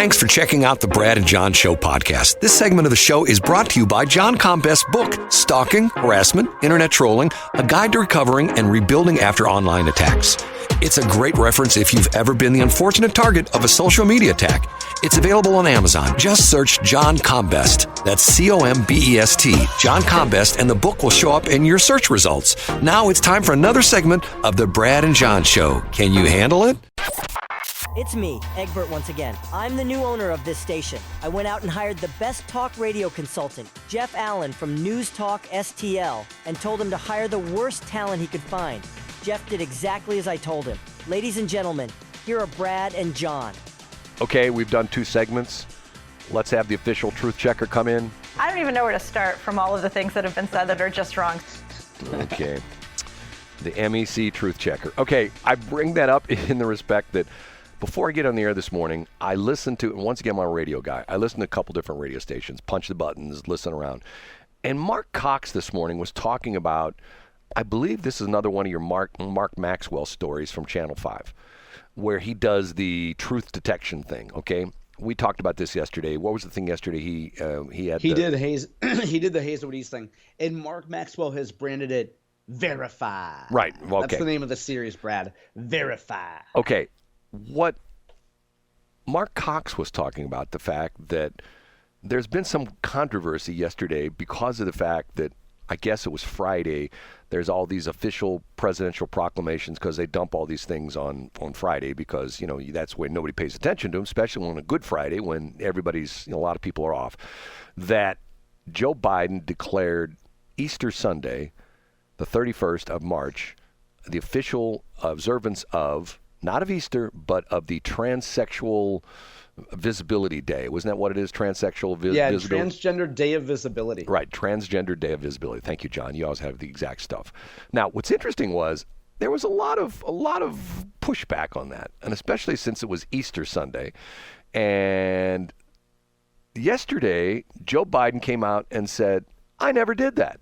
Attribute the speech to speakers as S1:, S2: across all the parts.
S1: Thanks for checking out the Brad and John Show podcast. This segment of the show is brought to you by John Combest's book, Stalking, Harassment, Internet Trolling, A Guide to Recovering and Rebuilding After Online Attacks. It's a great reference if you've ever been the unfortunate target of a social media attack. It's available on Amazon. Just search John Combest. That's C-O-M-B-E-S-T, John Combest, and the book will show up in your search results. Now it's time for another segment of the Brad and John Show. Can you handle it?
S2: It's me, Egbert, once again. I'm the new owner of this station. I went out and hired the best talk radio consultant, Jeff Allen from News Talk STL, and told him to hire the worst talent he could find. Jeff did exactly as I told him. Ladies and gentlemen, here are Brad and John.
S3: Okay, we've done 2 segments. Let's have the official truth checker come in.
S4: I don't even know where to start from all of the things that have been said that are just wrong.
S3: Okay. The MEC truth checker. Okay, I bring that up in the respect that before I get on the air this morning, I listened to, and once again, I'm a radio guy. I listened to a couple different radio stations, punch the buttons, listen around. And Mark Cox this morning was talking about, I believe this is another one of your Mark Maxwell stories from Channel 5, where he does the truth detection thing, okay? We talked about this yesterday. What was the thing yesterday? He did
S5: the Hazelwood East thing. And Mark Maxwell has branded it Verify.
S3: Right. Well, okay.
S5: That's the name of the series, Brad. Verify.
S3: Okay. What Mark Cox was talking about, the fact that there's been some controversy yesterday because of the fact that, I guess it was Friday, there's all these official presidential proclamations because they dump all these things on Friday because, that's when nobody pays attention to them, especially on a Good Friday when everybody's, a lot of people are off, that Joe Biden declared Easter Sunday, the 31st of March, the official observance of, not of Easter, but of the Transsexual Visibility Day. Wasn't that what it is? Transsexual visibility?
S5: Yeah, Transgender Day of Visibility.
S3: Right, Transgender Day of Visibility. Thank you, John. You always have the exact stuff. Now, what's interesting was there was a lot of pushback on that, and especially since it was Easter Sunday. And yesterday, Joe Biden came out and said, I never did that.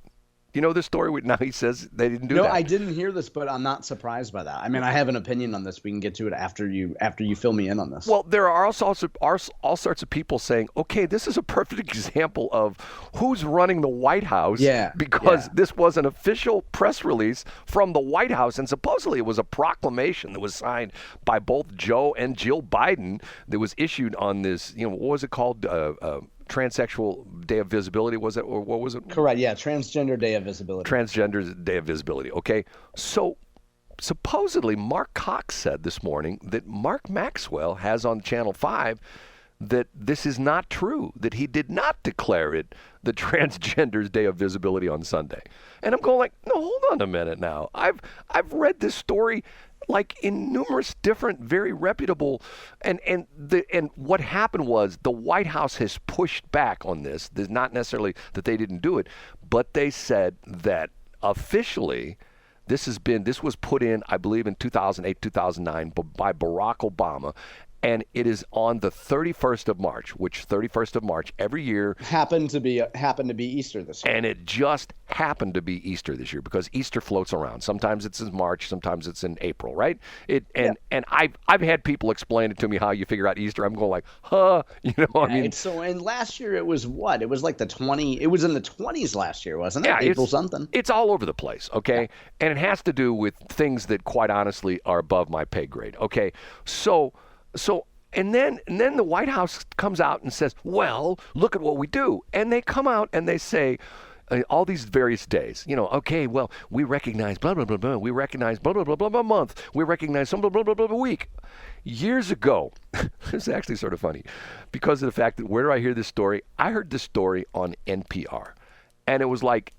S3: You know the story? Now he says they didn't do that.
S5: No, I didn't hear this, but I'm not surprised by that. I mean, I have an opinion on this. We can get to it after you fill me in on this.
S3: Well, there are all sorts of people saying, okay, this is a perfect example of who's running the White House. Because this was an official press release from the White House, and supposedly it was a proclamation that was signed by both Joe and Jill Biden that was issued on this, what was it called? Transsexual Day of Visibility, was it? Or what was it?
S5: Correct, yeah, Transgender Day of Visibility.
S3: Transgender Day of Visibility, okay. So supposedly Mark Cox said this morning that Mark Maxwell has on Channel 5 that this is not true, that he did not declare it the Transgenders Day of Visibility on Sunday. And I'm going like, no, hold on a minute now. I've read this story like in numerous different, very reputable, and what happened was the White House has pushed back on this. There's not necessarily that they didn't do it, but they said that officially this was put in, I believe, in 2008, 2009 by Barack Obama. And it is on the 31st of March, which 31st of March every year
S5: happened to be Easter this year.
S3: And it just happened to be Easter this year because Easter floats around. Sometimes it's in March, sometimes it's in April, right? And I've had people explain it to me how you figure out Easter. I'm going like, huh? I mean.
S5: And last year it was what? It was like it was in the 20s last year, wasn't it?
S3: Yeah,
S5: April something.
S3: It's all over the place, okay? Yeah. And it has to do with things that quite honestly are above my pay grade, okay? So and then the White House comes out and says, well, look at what we do. And they come out and they say all these various days, okay, well, we recognize blah, blah, blah, blah. We recognize blah, blah, blah, blah, blah month. We recognize some blah, blah, blah, blah, blah week. Years ago, it's actually sort of funny because of the fact that where do I hear this story? I heard this story on NPR. And it was like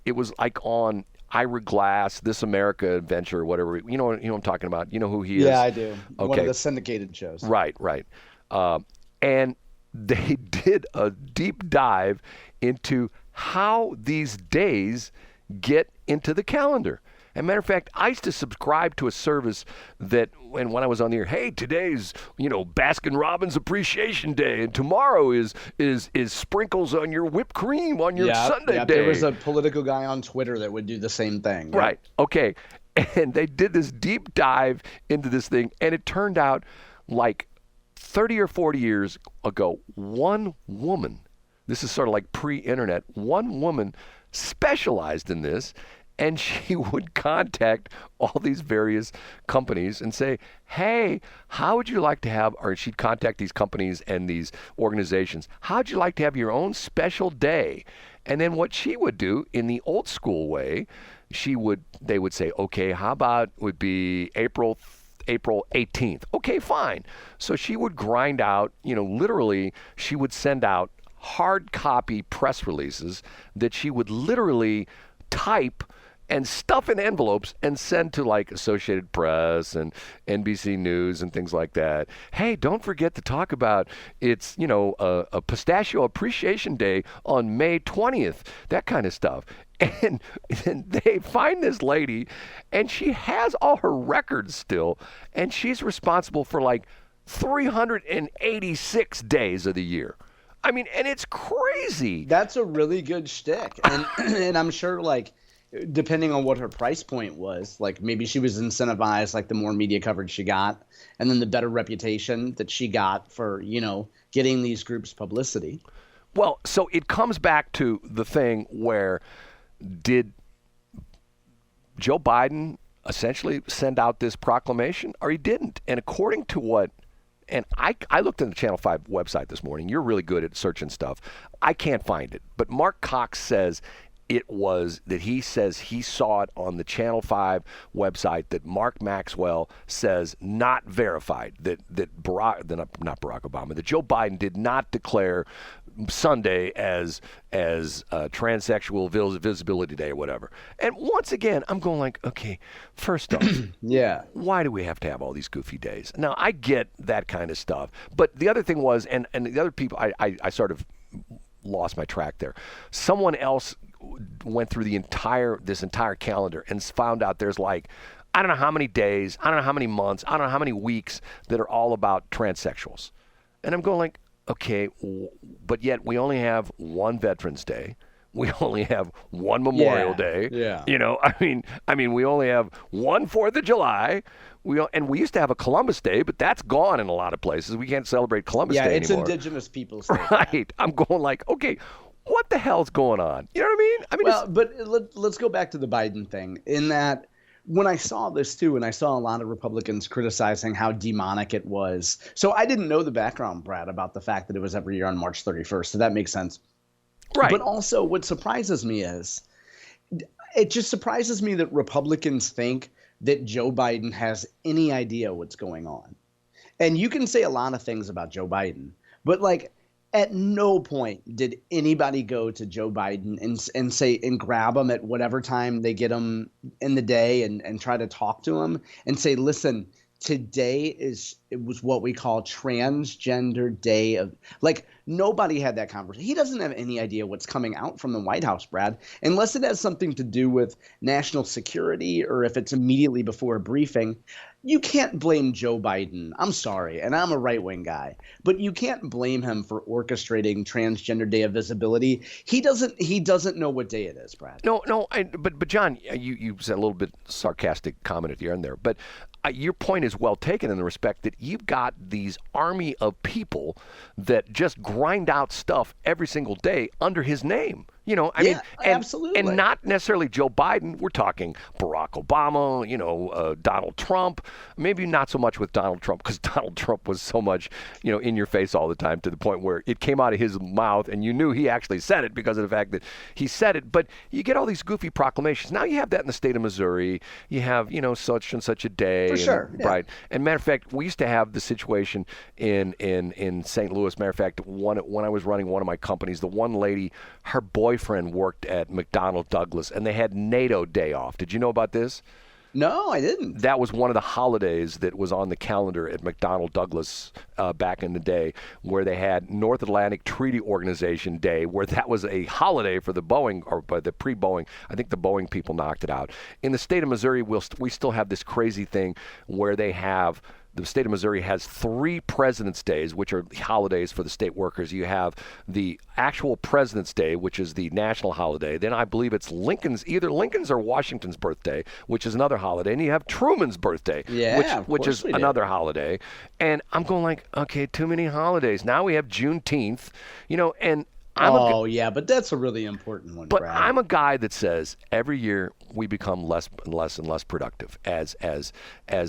S3: on Ira Glass, This America Adventure, whatever. You know what I'm talking about. You know who he is?
S5: Yeah, I do.
S3: Okay.
S5: One of the syndicated shows.
S3: Right. And they did a deep dive into how these days get into the calendar. As a matter of fact, I used to subscribe to a service that when I was on the air, hey, today's, Baskin Robbins Appreciation Day, and tomorrow is sprinkles on your whipped cream on your Sunday day.
S5: There was a political guy on Twitter that would do the same thing.
S3: Right. Okay. And they did this deep dive into this thing, and it turned out like 30 or 40 years ago, one woman, this is sort of like pre-internet, one woman specialized in this, and she would contact all these various companies and say, hey, how would you like to have, or she'd contact these companies and these organizations, how'd you like to have your own special day? And then what she would do in the old school way, they would say, okay, how about would be April 18th. Okay, fine. So she would grind out, literally, she would send out hard copy press releases that she would literally type and stuff in envelopes and send to like Associated Press and NBC News and things like that. Hey, don't forget to talk about it's, a Pistachio Appreciation Day on May 20th, that kind of stuff. And they find this lady, and she has all her records still, and she's responsible for like 386 days of the year. I mean, and it's crazy.
S5: That's a really good shtick. And I'm sure, like, depending on what her price point was, like maybe she was incentivized, like the more media coverage she got, and then the better reputation that she got for, getting these groups publicity.
S3: Well, so it comes back to the thing where did Joe Biden essentially send out this proclamation, or he didn't? And according to what, and I looked in the Channel 5 website this morning. You're really good at searching stuff. I can't find it. But Mark Cox says it was that he says he saw it on the Channel 5 website that Mark Maxwell says not verified, that not Barack Obama, that Joe Biden did not declare Sunday as transsexual visibility day or whatever. And once again, I'm going like, okay, first off,
S5: yeah,
S3: why do we have to have all these goofy days? Now, I get that kind of stuff. But the other thing was, and the other people, I sort of lost my track there. Someone else went through this entire calendar and found out there's like, I don't know how many days, I don't know how many months, I don't know how many weeks that are all about transsexuals. And I'm going like, okay, but yet we only have one Veterans Day. We only have one Memorial Day.
S5: Yeah.
S3: I mean, we only have one 4th of July. We used to have a Columbus Day, but that's gone in a lot of places. We can't celebrate Columbus Day anymore.
S5: Yeah, it's Indigenous Peoples Day.
S3: Right. I'm going like, okay, what the hell's going on? You know what I mean?
S5: Well, but let's go back to the Biden thing in that when I saw this too, and I saw a lot of Republicans criticizing how demonic it was. So I didn't know the background, Brad, about the fact that it was every year on March 31st. So that makes sense.
S3: Right.
S5: But also what surprises me is it just surprises me that Republicans think that Joe Biden has any idea what's going on. And you can say a lot of things about Joe Biden, but like at no point did anybody go to Joe Biden and say and grab him at whatever time they get him in the day and try to talk to him and say, listen, today it was what we call transgender day of, like, nobody had that conversation. He doesn't have any idea what's coming out from the White House, Brad, unless it has something to do with national security or if it's immediately before a briefing. You can't blame Joe Biden. I'm sorry, and I'm a right-wing guy, but you can't blame him for orchestrating Transgender Day of Visibility. He doesn't know what day it is, Brad.
S3: No, but John, you said a little bit sarcastic comment at the end there, but your point is well taken in the respect that you've got these army of people that just grind out stuff every single day under his name. I mean,
S5: absolutely.
S3: And not necessarily Joe Biden. We're talking Barack Obama, Donald Trump. Maybe not so much with Donald Trump, because Donald Trump was so much, in your face all the time to the point where it came out of his mouth and you knew he actually said it because of the fact that he said it. But you get all these goofy proclamations. Now you have that in the state of Missouri. You have, such and such a day.
S5: For sure. Yeah.
S3: Right. And matter of fact, we used to have the situation in St. Louis. Matter of fact, when I was running one of my companies, the one lady, her boyfriend worked at McDonnell Douglas, and they had NATO Day off. Did you know about this?
S5: No, I didn't.
S3: That was one of the holidays that was on the calendar at McDonnell Douglas back in the day, where they had North Atlantic Treaty Organization Day, where that was a holiday for the Boeing, or by the pre-Boeing. I think the Boeing people knocked it out. In the state of Missouri, we still have this crazy thing where they have the state of Missouri has 3 President's Days, which are holidays for the state workers. You have the actual President's Day, which is the national holiday. Then I believe it's either Lincoln's or Washington's birthday, which is another holiday. And you have Truman's birthday, which is another holiday. And I'm going like, okay, too many holidays. Now we have Juneteenth, and
S5: but that's a really important one,
S3: But
S5: Brad.
S3: I'm a guy that says every year we become less and less and less productive as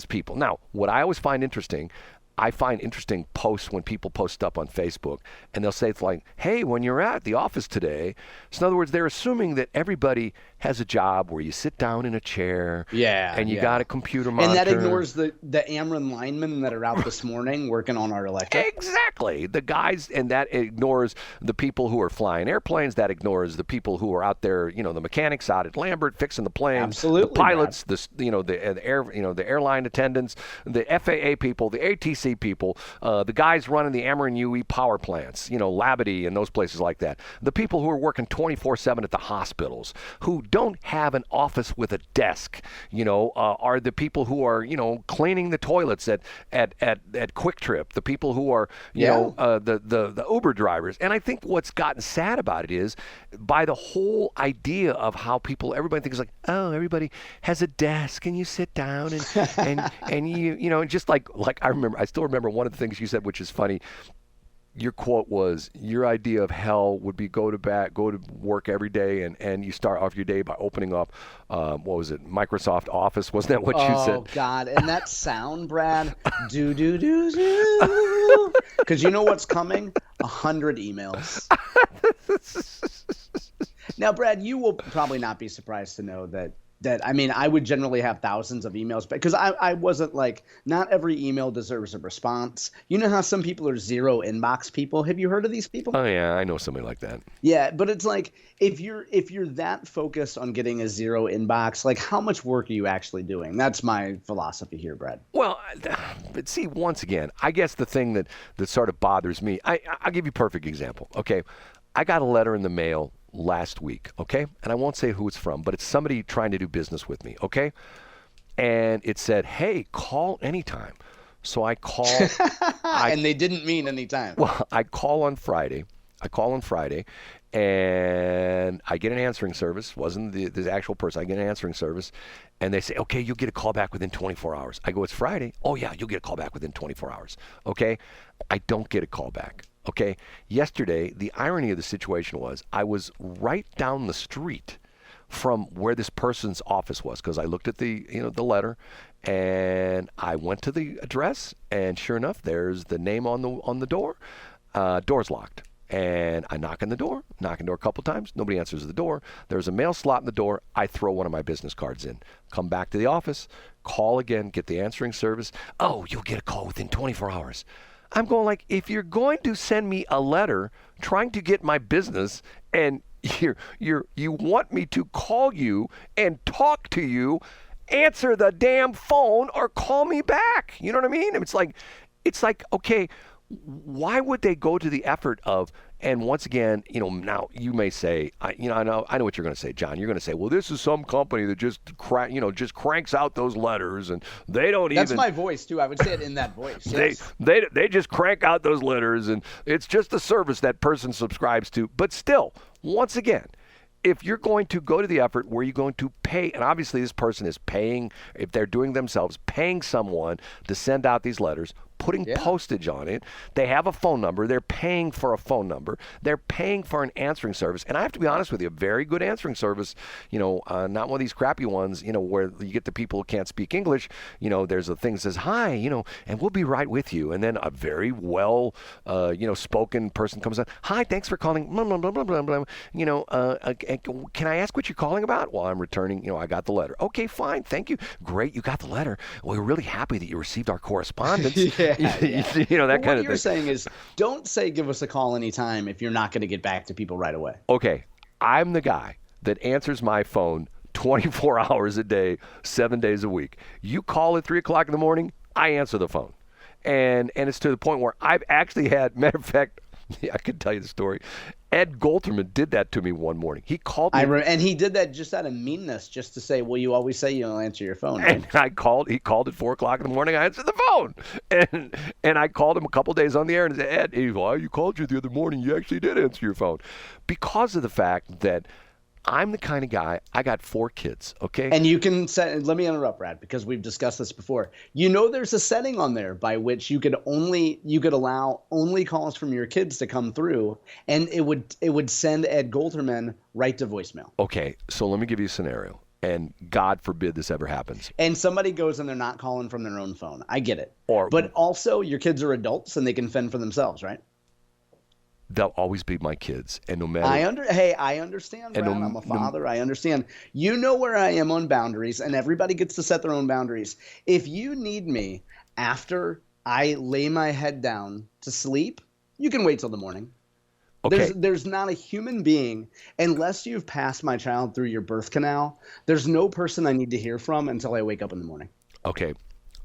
S3: people. Now, what I always find interesting, I find interesting posts when people post up on Facebook, and they'll say it's like, hey, when you're at the office today. So in other words, they're assuming that everybody has a job where you sit down in a chair and you got a computer monitor.
S5: And that ignores the Ameren linemen that are out this morning working on our electric.
S3: Exactly. The guys, and that ignores the people who are flying airplanes. That ignores the people who are out there, the mechanics out at Lambert fixing the planes.
S5: Absolutely.
S3: The pilots, the airline attendants, the FAA people, the ATC people, the guys running the Ameren UE power plants, Labadie and those places like that. The people who are working 24/7 at the hospitals, who don't have an office with a desk, are the people who are, cleaning the toilets at Quick Trip, the people who are, the Uber drivers. And I think what's gotten sad about it is by the whole idea of how everybody thinks like, oh, everybody has a desk and you sit down and you, just like I still remember one of the things you said, which is funny. Your quote was, your idea of hell would be go to work every day and you start off your day by opening up, Microsoft Office. Wasn't that what you said?
S5: Oh, God. And that sound, Brad, do. Because you know what's coming? 100 emails. Now, Brad, you will probably not be surprised to know that I would generally have thousands of emails because I wasn't like, not every email deserves a response. You know how some people are zero inbox people? Have you heard of these people?
S3: Oh yeah, I know somebody like that.
S5: Yeah, but it's like if you're that focused on getting a zero inbox, like how much work are you actually doing? That's my philosophy here, Brad.
S3: Well, but see, once again, I guess the thing that sort of bothers me, I'll give you a perfect example. Okay, I got a letter in the mail last week, okay? And I won't say who it's from, but it's somebody trying to do business with me, okay? And it said, hey, call anytime. So I call.
S5: And they didn't mean anytime.
S3: Well, I call on Friday, and I get an answering service. Wasn't the actual person. I get an answering service, and they say, okay, you'll get a call back within 24 hours. I go, it's Friday. Oh, yeah, you'll get a call back within 24 hours, okay? I don't get a call back. Okay, yesterday, the irony of the situation was I was right down the street from where this person's office was because I looked at the letter and I went to the address and sure enough, there's the name on the door. Door's locked. And I knock on the door a couple times. Nobody answers the door. There's a mail slot in the door. I throw one of my business cards in. Come back to the office, call again, get the answering service. Oh, you'll get a call within 24 hours. I'm going like, if you're going to send me a letter trying to get my business and you want me to call you and talk to you, answer the damn phone or call me back. You know what I mean? It's like, okay, why would they go to the effort of, and once again, now you may say, I know what you're going to say, John. You're going to say, well, this is some company that just cranks out those letters, and they don't
S5: That's my voice too. I would say it in that voice. Yes.
S3: They just crank out those letters, and it's just a service that person subscribes to. But still, once again, if you're going to go to the effort where you're going to pay, and obviously this person is paying, if they're doing themselves, paying someone to send out these letters, putting postage on it. They have a phone number. They're paying for a phone number. They're paying for an answering service. And I have to be honest with you, a very good answering service, not one of these crappy ones, where you get the people who can't speak English. There's a thing that says, hi, and we'll be right with you. And then a very well, spoken person comes on. Hi, thanks for calling. Blah, blah, blah, blah, blah, blah. Can I ask what you're calling about? Well, I'm returning, I got the letter. Okay, fine. Thank you. Great. You got the letter. Well, we're really happy that you received our correspondence.
S5: Yeah.
S3: That kind of thing.
S5: What you're saying is, don't say give us a call anytime if you're not going to get back to people right away.
S3: Okay, I'm the guy that answers my phone 24 hours a day, 7 days a week. You call at 3 o'clock in the morning, I answer the phone. And it's to the point where I've actually had, matter of fact, Yeah, I could tell you the story. Ed Golterman did that to me one morning. He called me.
S5: And he did that just out of meanness, just to say, well, you always say you don't answer your phone. Right?
S3: And he called at 4 o'clock in the morning. I answered the phone. And I called him a couple days on the air and said, Ed, you called you the other morning. You actually did answer your phone. Because of the fact that I'm the kind of guy, I got 4 kids, okay?
S5: And you can set, let me interrupt, Brad, because we've discussed this before. You know there's a setting on there by which you could allow only calls from your kids to come through, and it would send Ed Golterman right to voicemail.
S3: Okay, so let me give you a scenario, and God forbid this ever happens.
S5: And somebody goes and they're not calling from their own phone. I get it. But also, your kids are adults and they can fend for themselves, right?
S3: They'll always be my kids, and no matter.
S5: I understand, Brad. I'm a father. I understand. You know where I am on boundaries, and everybody gets to set their own boundaries. If you need me after I lay my head down to sleep, you can wait till the morning.
S3: Okay.
S5: There's not a human being, unless you've passed my child through your birth canal, there's no person I need to hear from until I wake up in the morning.
S3: Okay,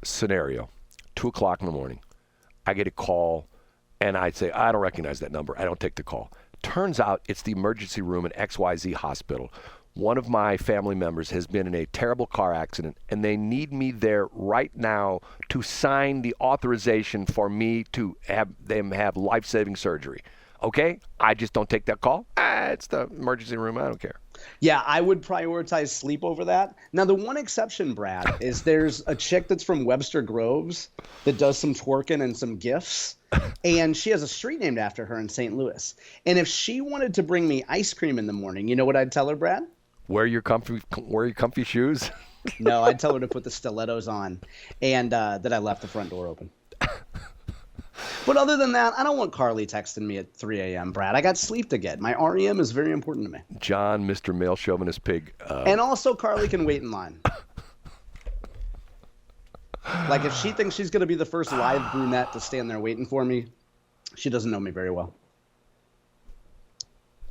S3: scenario, 2 o'clock in the morning. I get a call. And I'd say, I don't recognize that number. I don't take the call. Turns out it's the emergency room at XYZ Hospital. One of my family members has been in a terrible car accident, and they need me there right now to sign the authorization for me to have them have life-saving surgery. Okay? I just don't take that call. It's the emergency room. I don't care.
S5: Yeah, I would prioritize sleep over that. Now, the one exception, Brad, is there's a chick that's from Webster Groves that does some twerking and some GIFs, and she has a street named after her in St. Louis. And if she wanted to bring me ice cream in the morning, you know what I'd tell her, Brad?
S3: Wear your comfy shoes.
S5: No, I'd tell her to put the stilettos on and that I left the front door open. But other than that, I don't want Carly texting me at 3 a.m., Brad. I got sleep to get. My REM is very important to me.
S3: John, Mr. Male Chauvinist Pig.
S5: And also, Carly can wait in line. Like, if she thinks she's going to be the first live brunette to stand there waiting for me, she doesn't know me very well.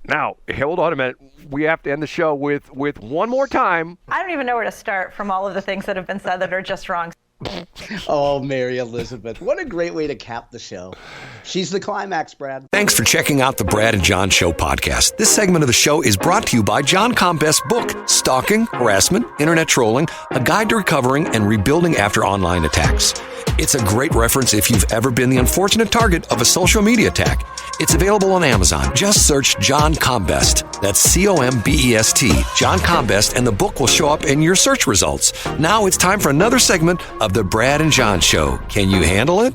S3: Now, hold on a minute. We have to end the show with one more time.
S4: I don't even know where to start from all of the things that have been said that are just wrong.
S5: Oh, Mary Elizabeth. What a great way to cap the show. She's the climax, Brad.
S1: Thanks for checking out the Brad and John Show podcast. This segment of the show is brought to you by John Combest's book, Stalking, Harassment, Internet Trolling, A Guide to Recovering and Rebuilding After Online Attacks. It's a great reference if you've ever been the unfortunate target of a social media attack. It's available on Amazon. Just search John Combest. That's Combest, John Combest, and the book will show up in your search results. Now it's time for another segment of the Brad and John Show. Can you handle it?